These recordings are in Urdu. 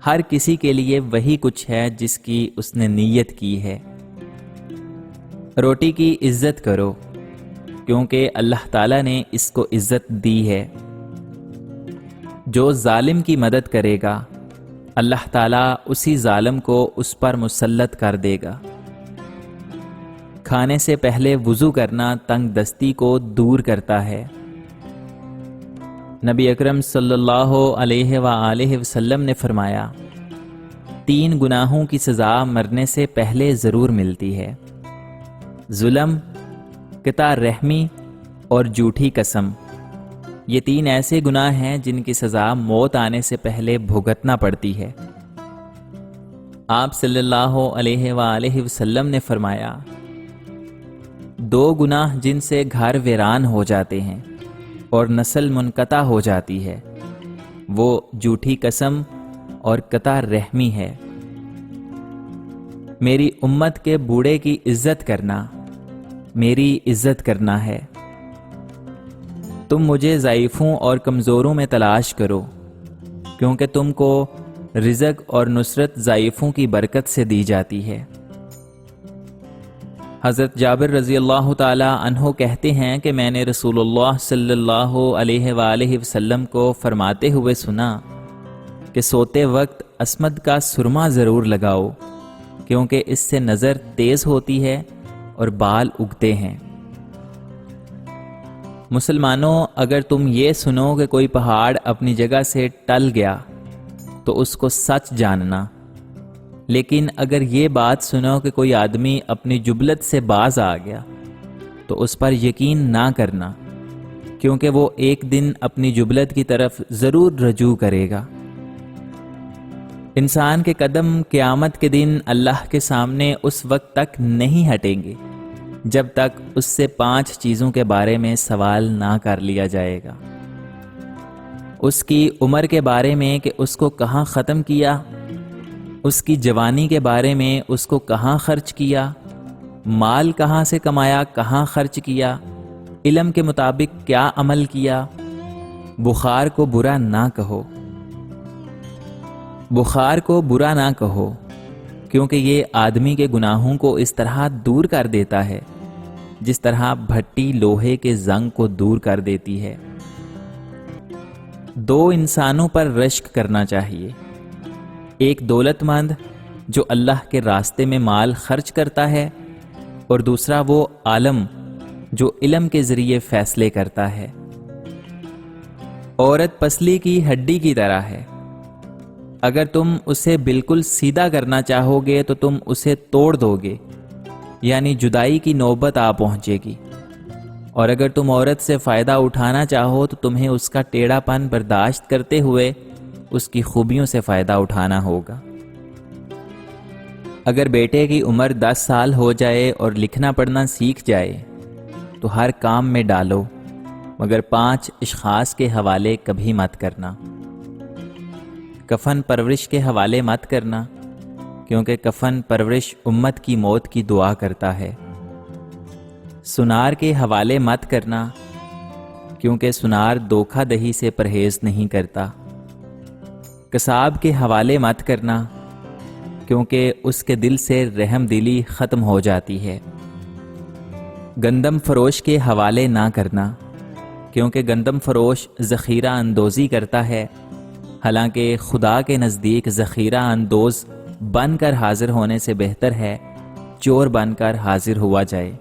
ہر کسی کے لیے وہی کچھ ہے جس کی اس نے نیت کی ہے۔ روٹی کی عزت کرو کیونکہ اللہ تعالیٰ نے اس کو عزت دی ہے۔ جو ظالم کی مدد کرے گا اللہ تعالیٰ اسی ظالم کو اس پر مسلط کر دے گا۔ کھانے سے پہلے وضو کرنا تنگ دستی کو دور کرتا ہے۔ نبی اکرم صلی اللہ علیہ وآلہ وسلم نے فرمایا، 3 گناہوں کی سزا مرنے سے پہلے ضرور ملتی ہے: ظلم، قطع رحمی اور جھوٹی قسم۔ یہ 3 ایسے گناہ ہیں جن کی سزا موت آنے سے پہلے بھگتنا پڑتی ہے۔ آپ صلی اللہ علیہ وآلہ وسلم نے فرمایا، 2 گناہ جن سے گھر ویران ہو جاتے ہیں اور نسل منقطع ہو جاتی ہے، وہ جھوٹی قسم اور قطع رحمی ہے۔ میری امت کے بوڑھے کی عزت کرنا میری عزت کرنا ہے۔ تم مجھے ضعیفوں اور کمزوروں میں تلاش کرو کیونکہ تم کو رزق اور نصرت ضعیفوں کی برکت سے دی جاتی ہے۔ حضرت جابر رضی اللہ تعالی عنہ کہتے ہیں کہ میں نے رسول اللہ صلی اللہ علیہ وآلہ وسلم کو فرماتے ہوئے سنا کہ سوتے وقت عصمت کا سرما ضرور لگاؤ کیونکہ اس سے نظر تیز ہوتی ہے اور بال اگتے ہیں۔ مسلمانوں، اگر تم یہ سنو کہ کوئی پہاڑ اپنی جگہ سے ٹل گیا تو اس کو سچ جاننا، لیکن اگر یہ بات سنو کہ کوئی آدمی اپنی جبلت سے باز آ گیا تو اس پر یقین نہ کرنا، کیونکہ وہ ایک دن اپنی جبلت کی طرف ضرور رجوع کرے گا۔ انسان کے قدم قیامت کے دن اللہ کے سامنے اس وقت تک نہیں ہٹیں گے جب تک اس سے 5 چیزوں کے بارے میں سوال نہ کر لیا جائے گا۔ اس کی عمر کے بارے میں کہ اس کو کہاں ختم کیا، اس کی جوانی کے بارے میں اس کو کہاں خرچ کیا، مال کہاں سے کمایا، کہاں خرچ کیا، علم کے مطابق کیا عمل کیا۔ بخار کو برا نہ کہو، بخار کو برا نہ کہو، کیونکہ یہ آدمی کے گناہوں کو اس طرح دور کر دیتا ہے جس طرح بھٹی لوہے کے زنگ کو دور کر دیتی ہے۔ 2 انسانوں پر رشک کرنا چاہیے: ایک دولت مند جو اللہ کے راستے میں مال خرچ کرتا ہے، اور دوسرا وہ عالم جو علم کے ذریعے فیصلے کرتا ہے۔ عورت پسلی کی ہڈی کی طرح ہے، اگر تم اسے بالکل سیدھا کرنا چاہو گے تو تم اسے توڑ دو گے، یعنی جدائی کی نوبت آ پہنچے گی، اور اگر تم عورت سے فائدہ اٹھانا چاہو تو تمہیں اس کا ٹیڑھا پن برداشت کرتے ہوئے اس کی خوبیوں سے فائدہ اٹھانا ہوگا۔ اگر بیٹے کی عمر 10 سال ہو جائے اور لکھنا پڑھنا سیکھ جائے تو ہر کام میں ڈالو، مگر 5 اشخاص کے حوالے کبھی مت کرنا۔ کفن پرورش کے حوالے مت کرنا، کیونکہ کفن پرورش امت کی موت کی دعا کرتا ہے۔ سنار کے حوالے مت کرنا، کیونکہ سنار دھوکہ دہی سے پرہیز نہیں کرتا۔ قصاب کے حوالے مت کرنا، کیونکہ اس کے دل سے رحم دلی ختم ہو جاتی ہے۔ گندم فروش کے حوالے نہ کرنا، کیونکہ گندم فروش ذخیرہ اندوزی کرتا ہے، حالانکہ خدا کے نزدیک ذخیرہ اندوز بن کر حاضر ہونے سے بہتر ہے چور بن کر حاضر ہوا جائے۔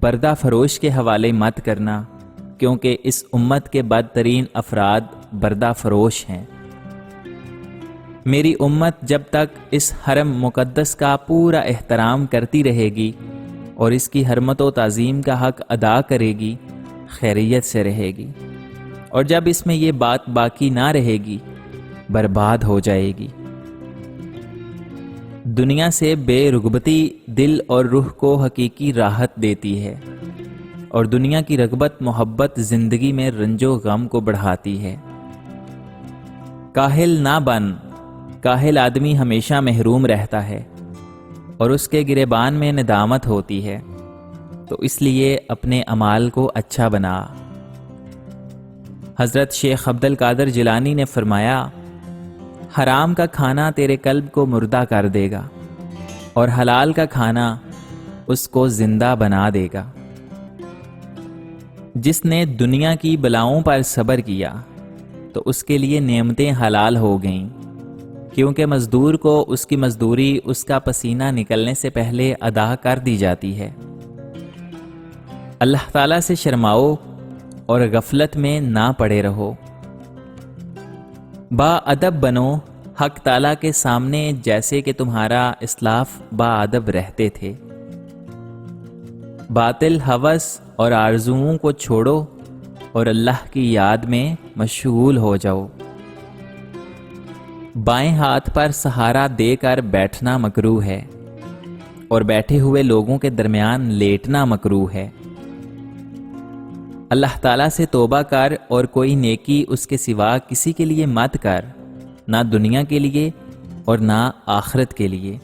بردہ فروش کے حوالے مت کرنا، کیونکہ اس امت کے بدترین افراد بردہ فروش ہیں۔ میری امت جب تک اس حرم مقدس کا پورا احترام کرتی رہے گی اور اس کی حرمت و تعظیم کا حق ادا کرے گی، خیریت سے رہے گی، اور جب اس میں یہ بات باقی نہ رہے گی، برباد ہو جائے گی۔ دنیا سے بے رغبتی دل اور روح کو حقیقی راحت دیتی ہے، اور دنیا کی رغبت محبت زندگی میں رنج و غم کو بڑھاتی ہے۔ کاہل نہ بن، کاہل آدمی ہمیشہ محروم رہتا ہے اور اس کے گریبان میں ندامت ہوتی ہے، تو اس لیے اپنے اعمال کو اچھا بنا۔ حضرت شیخ عبد القادر جیلانی نے فرمایا، حرام کا کھانا تیرے قلب کو مردہ کر دے گا اور حلال کا کھانا اس کو زندہ بنا دے گا۔ جس نے دنیا کی بلاؤں پر صبر کیا تو اس کے لیے نعمتیں حلال ہو گئیں، کیونکہ مزدور کو اس کی مزدوری اس کا پسینہ نکلنے سے پہلے ادا کر دی جاتی ہے۔ اللہ تعالیٰ سے شرماؤ اور غفلت میں نہ پڑے رہو۔ با ادب بنو حق تعالیٰ کے سامنے جیسے کہ تمہارا اسلاف با ادب رہتے تھے۔ باطل ہوس اور آرزوؤں کو چھوڑو اور اللہ کی یاد میں مشغول ہو جاؤ۔ بائیں ہاتھ پر سہارا دے کر بیٹھنا مکروہ ہے اور بیٹھے ہوئے لوگوں کے درمیان لیٹنا مکروہ ہے۔ اللہ تعالیٰ سے توبہ کر اور کوئی نیکی اس کے سوا کسی کے لیے مت کر، نہ دنیا کے لیے اور نہ آخرت کے لیے۔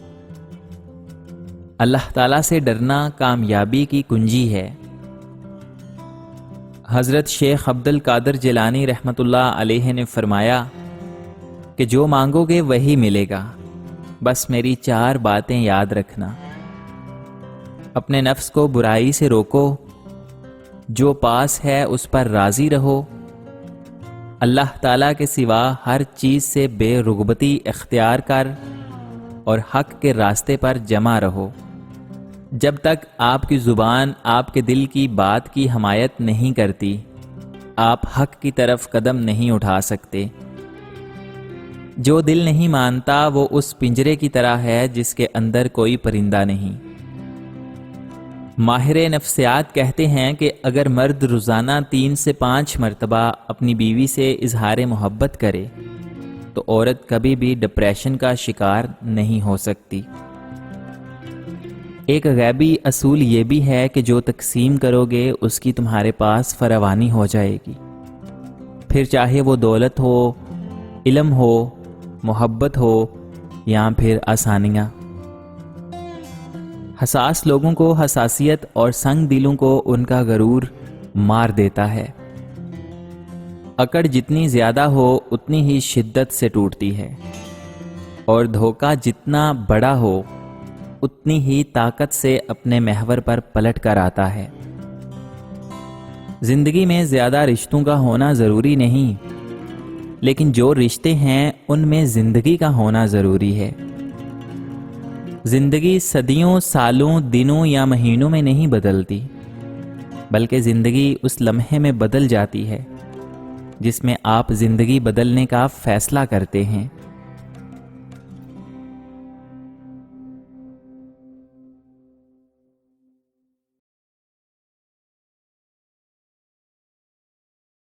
اللہ تعالیٰ سے ڈرنا کامیابی کی کنجی ہے۔ حضرت شیخ عبد القادر جیلانی رحمۃ اللہ علیہ نے فرمایا کہ جو مانگو گے وہی ملے گا، بس میری 4 باتیں یاد رکھنا۔ اپنے نفس کو برائی سے روکو، جو پاس ہے اس پر راضی رہو، اللہ تعالیٰ کے سوا ہر چیز سے بے رغبتی اختیار کر اور حق کے راستے پر جمع رہو۔ جب تک آپ کی زبان آپ کے دل کی بات کی حمایت نہیں کرتی، آپ حق کی طرف قدم نہیں اٹھا سکتے۔ جو دل نہیں مانتا وہ اس پنجرے کی طرح ہے جس کے اندر کوئی پرندہ نہیں۔ ماہر نفسیات کہتے ہیں کہ اگر مرد روزانہ 3 سے 5 مرتبہ اپنی بیوی سے اظہار محبت کرے تو عورت کبھی بھی ڈپریشن کا شکار نہیں ہو سکتی۔ ایک غیبی اصول یہ بھی ہے کہ جو تقسیم کرو گے اس کی تمہارے پاس فراوانی ہو جائے گی، پھر چاہے وہ دولت ہو، علم ہو، محبت ہو یا پھر آسانیاں۔ حساس لوگوں کو حساسیت اور سنگ دلوں کو ان کا غرور مار دیتا ہے۔ اکڑ جتنی زیادہ ہو اتنی ہی شدت سے ٹوٹتی ہے، اور دھوکہ جتنا بڑا ہو اتنی ہی طاقت سے اپنے محور پر پلٹ کر آتا ہے۔ زندگی میں زیادہ رشتوں کا ہونا ضروری نہیں، لیکن جو رشتے ہیں ان میں زندگی کا ہونا ضروری ہے۔ زندگی صدیوں، سالوں، دنوں یا مہینوں میں نہیں بدلتی، بلکہ زندگی اس لمحے میں بدل جاتی ہے جس میں آپ زندگی بدلنے کا فیصلہ کرتے ہیں۔